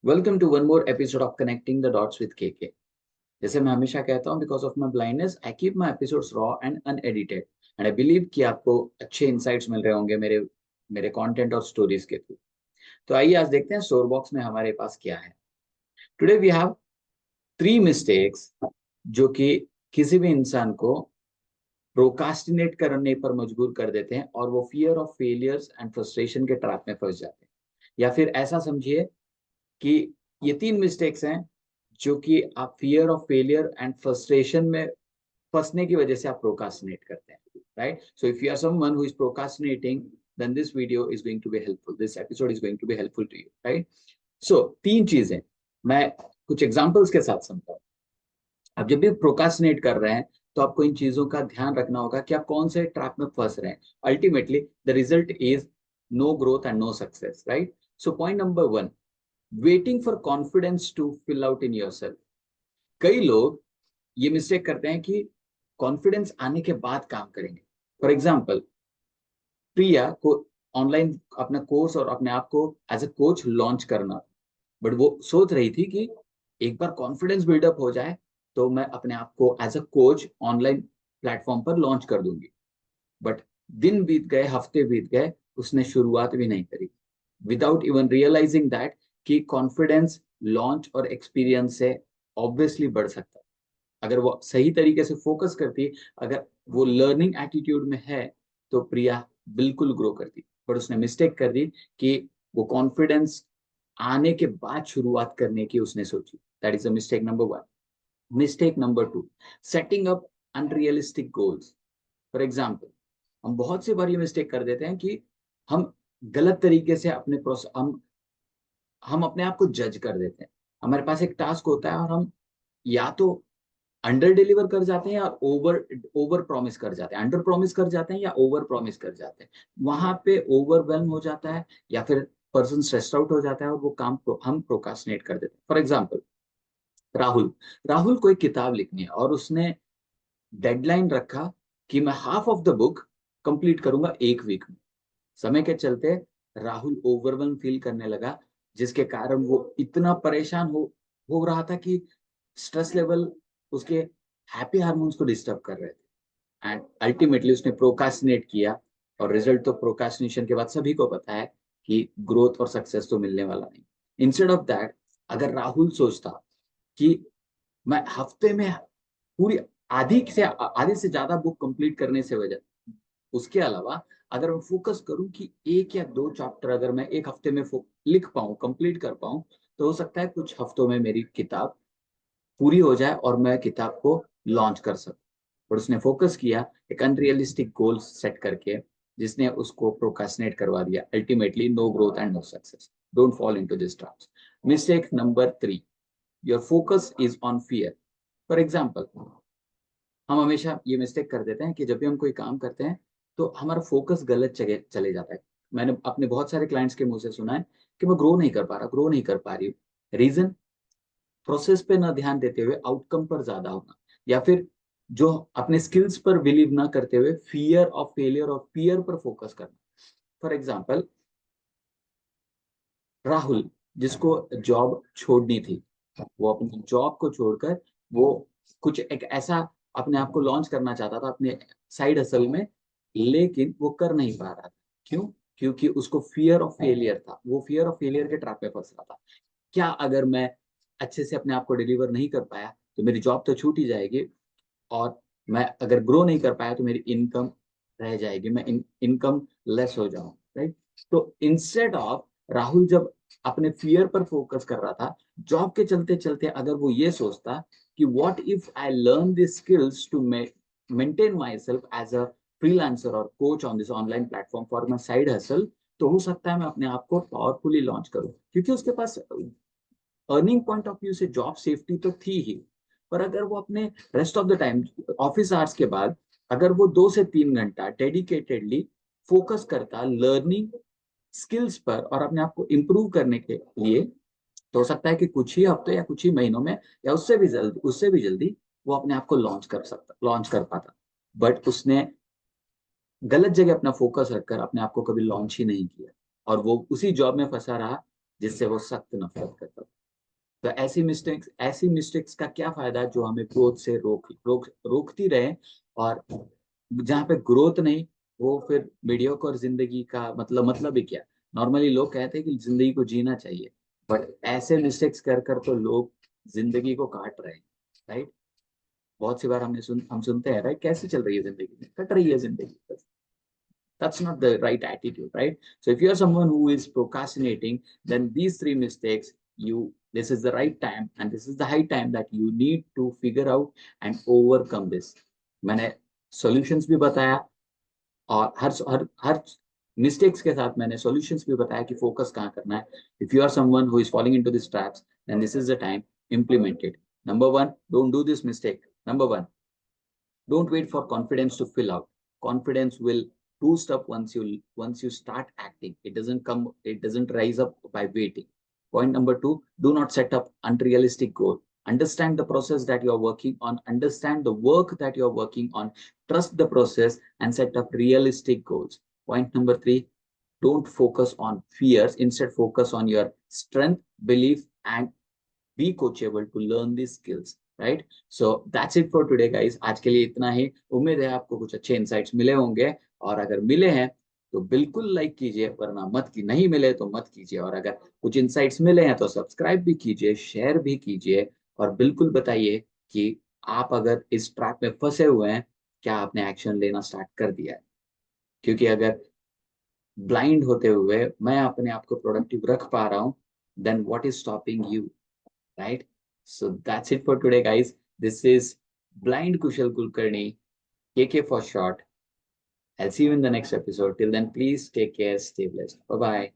Welcome to one more episode of connecting the dots with KK. जैसे मैं हमेशा कहता हूँ, because of my blindness I keep my episodes raw and unedited and I believe कि आपको अच्छे insights मिल रहे होंगे मेरे मेरे कंटेंट और स्टोरीज के थ्रू। तो आइए आज देखते हैं स्टोर बॉक्स में हमारे पास क्या है। टुडे वी हैव 3 मिस्टेक्स जो कि किसी भी इंसान को प्रोकास्टिनेट करने पर मजबूर कर देते हैं और वो fear of failures and frustration के ट्रैप में फंस जाते हैं। या फिर ऐसा समझिए कि ये 3 मिस्टेक्स हैं जो कि आप fear of failure and frustration में फंसने की वजह से आप प्रोकास्टिनेट करते हैं, right? So if you are someone who is procrastinating, then this video is going to be helpful, this episode is going to be helpful to you, right? So 3 चीजें मैं कुछ एग्जांपल्स के साथ समझाऊं। आप जब भी प्रोकास्टिनेट कर रहे हैं तो आपको इन चीजों का ध्यान रखना होगा कि आप कौन से ट्रैप में फंस रहे हैं। Ultimately the result is no growth and no success, right? So point number 1, waiting for confidence to fill out in yourself. कई लोग ये मिस्टेक करते हैं कि कॉन्फिडेंस आने के बाद काम करेंगे। फॉर एग्जाम्पल, प्रिया को ऑनलाइन अपना कोर्स और अपने आप को एज अ कोच लॉन्च करना, बट वो सोच रही थी कि एक बार कॉन्फिडेंस बिल्डअप हो जाए तो मैं अपने आप को as a coach online platform पर लॉन्च कर दूंगी। बट दिन बीत गए, हफ्ते बीत गए, उसने शुरुआत भी नहीं करी, विदाउट इवन रियलाइजिंग दैट कि कॉन्फिडेंस लॉन्च और एक्सपीरियंस से ऑब्वियसली बढ़ सकता है। अगर वो सही तरीके से फोकस करती, अगर वो लर्निंग एटीट्यूड में है, तो प्रिया बिल्कुल ग्रो करती। पर उसने मिस्टेक कर दी कि वो कॉन्फिडेंस आने के बाद शुरुआत करने की उसने सोची। That is a mistake number 1। Mistake number 2, setting up unrealistic goals. For example, हम बहुत सी बार ये मिस्टेक कर देते हैं कि हम गलत तरीके से अपने हम अपने आप को जज कर देते हैं। हमारे पास एक टास्क होता है और हम या तो अंडर डिलीवर कर जाते हैं या ओवर ओवर प्रॉमिस कर जाते हैं, अंडर प्रॉमिस कर जाते हैं या ओवर प्रॉमिस कर जाते हैं। वहां पे ओवरवेलम हो जाता है या फिर पर्सन स्ट्रेस्ड आउट हो जाता है और वो काम हम प्रोकास्टिनेट कर देते हैं। फॉर एग्जाम्पल, राहुल राहुल को एक किताब लिखनी है और उसने डेडलाइन रखा कि मैं half of the book complete करूंगा 1 वीक में। समय के चलते राहुल ओवरवेलम फील करने लगा, जिसके कारण वो इतना परेशान हो रहा था कि स्ट्रेस लेवल उसके हैप्पी हार्मोन्स को डिस्टर्ब कर रहे थे। एंड अल्टीमेटली उसने प्रोकास्टिनेट किया और रिजल्ट तो प्रोकास्टिनेशन के बाद सभी को पता है कि ग्रोथ और सक्सेस तो मिलने वाला नहीं। इंस्टेड ऑफ दैट, अगर राहुल सोचता कि मैं हफ्ते में पूरी आधी से ज्यादा बुक कंप्लीट करने से वजह, उसके अलावा अगर मैं फोकस करूं कि 1 या 2 चैप्टर अगर मैं एक हफ्ते में लिख पाऊं, कंप्लीट कर पाऊं, तो हो सकता है कुछ हफ्तों में मेरी किताब पूरी हो जाए और मैं किताब को लॉन्च कर सकूं। और उसने फोकस किया एक अनरियलिस्टिक गोल सेट करके, जिसने उसको प्रोकास्टिनेट करवा दिया। Ultimately no growth and no success. Don't fall into this traps. Mistake number 3, your focus is on fear. For example, हम हमेशा ये मिस्टेक कर देते हैं कि जब भी हम कोई काम करते हैं तो हमारा फोकस गलत जगह चले जाता है। मैंने अपने बहुत सारे क्लाइंट्स के मुंह से सुना है कि मैं ग्रो नहीं कर पा रहा, ग्रो नहीं कर पा रही हूँ। रीजन, प्रोसेस पे ना ध्यान देते हुए आउटकम पर ज्यादा होना, या फिर जो अपने स्किल्स पर बिलीव ना करते हुए फियर ऑफ फेलियर और फियर पर फोकस करना। फॉर एग्जाम्पल, राहुल जिसको जॉब छोड़नी थी, वो अपनी जॉब को छोड़कर वो कुछ एक ऐसा अपने आप को लॉन्च करना चाहता था अपने साइड हसल में, लेकिन वो कर नहीं पा रहा था। क्यों? क्योंकि उसको फियर ऑफ फेलियर था, वो फियर ऑफ फेलियर के ट्रैप में फंस रहा था। क्या अगर मैं अच्छे से अपने आप को डिलीवर नहीं कर पाया तो मेरी जॉब तो छूट ही जाएगी, और मैं अगर ग्रो नहीं कर पाया तो मेरी इनकम रह जाएगी, मैं इनकम लेस हो जाऊं, राइट? तो इंस्टेड ऑफ, राहुल जब अपने फियर पर फोकस कर रहा था जॉब के चलते चलते, अगर वो ये सोचता कि what if I learn this skills to maintain myself as a freelancer और coach on this online platform for my side hustle, तो हो सकता है मैं अपने आप को पावरफुली लॉन्च करूं। क्योंकि उसके पास अर्निंग पॉइंट ऑफ व्यू से जॉब सेफ्टी तो थी ही, पर अगर वो अपने rest of the time office hours के बाद अगर वो 2 से 3 घंटा डेडिकेटेडली फोकस करता लर्निंग स्किल्स पर और अपने आप को इम्प्रूव करने के लिए, तो हो सकता है कि कुछ ही हफ्ते या कुछ ही महीनों में या उससे भी जल्दी वो अपने आप को लॉन्च कर पाता। बट उसने गलत जगह अपना फोकस रखकर अपने आप को कभी लॉन्च ही नहीं किया और वो उसी जॉब में फंसा रहा जिससे वो सख्त नफरत करता था। तो ऐसी मिस्टेक्स का क्या फायदा जो हमें ग्रोथ से रोकती रहे, और जहाँ पे ग्रोथ नहीं, वो फिर मीडियोकर जिंदगी का मतलब ही क्या। नॉर्मली लोग कहते हैं कि जिंदगी को जीना चाहिए, बट ऐसे मिस्टेक्स कर कर तो लोग जिंदगी को काट रहे हैं, राइट। बहुत सी बार हम सुनते हैं, राइट, कैसे चल रही है जिंदगी में, कट रही है जिंदगी। That's not the right attitude, right? So if you're someone who is procrastinating, then these three mistakes, this is the right time and this is the high time that you need to figure out and overcome this. मैंने solutions भी बताया, और हर mistakes के साथ मैंने solutions भी बताया कि फोकस कहाँ करना है. If you are someone who is following into this traps, then this is the time. Implement it. Number one, don't do this mistake. Number one, don't wait for confidence to fill out. Confidence will boost up once you start acting. It doesn't rise up by waiting. Point number two, do not set up unrealistic goal. Understand the process that you're working on, understand the work that you're working on, trust the process and set up realistic goals. Point number three, don't focus on fears, instead focus on your strength, belief and be coachable to learn these skills, right? So that's it for today guys. आज के लिए इतना ही. उम्मीद है आपको कुछ अच्छे insights मिले होंगे, और अगर मिले हैं तो बिल्कुल लाइक कीजिए, वरना मत की नहीं मिले तो मत कीजिए, और अगर कुछ इंसाइट्स मिले हैं तो सब्सक्राइब भी कीजिए, शेयर भी कीजिए, और बिल्कुल बताइए कि आप अगर इस ट्रैप में फंसे हुए हैं, क्या आपने एक्शन लेना स्टार्ट कर दिया है. क्योंकि अगर ब्लाइंड होते हुए मैं अपने आप को प्रोडक्टिव रख पा रहा हूँ, then what is stopping you, right? So that's it for today, guys. This is Blind Kushal Kulkarni, KK for short. I'll see you in the next episode. Till then, please take care, stay blessed. Bye bye.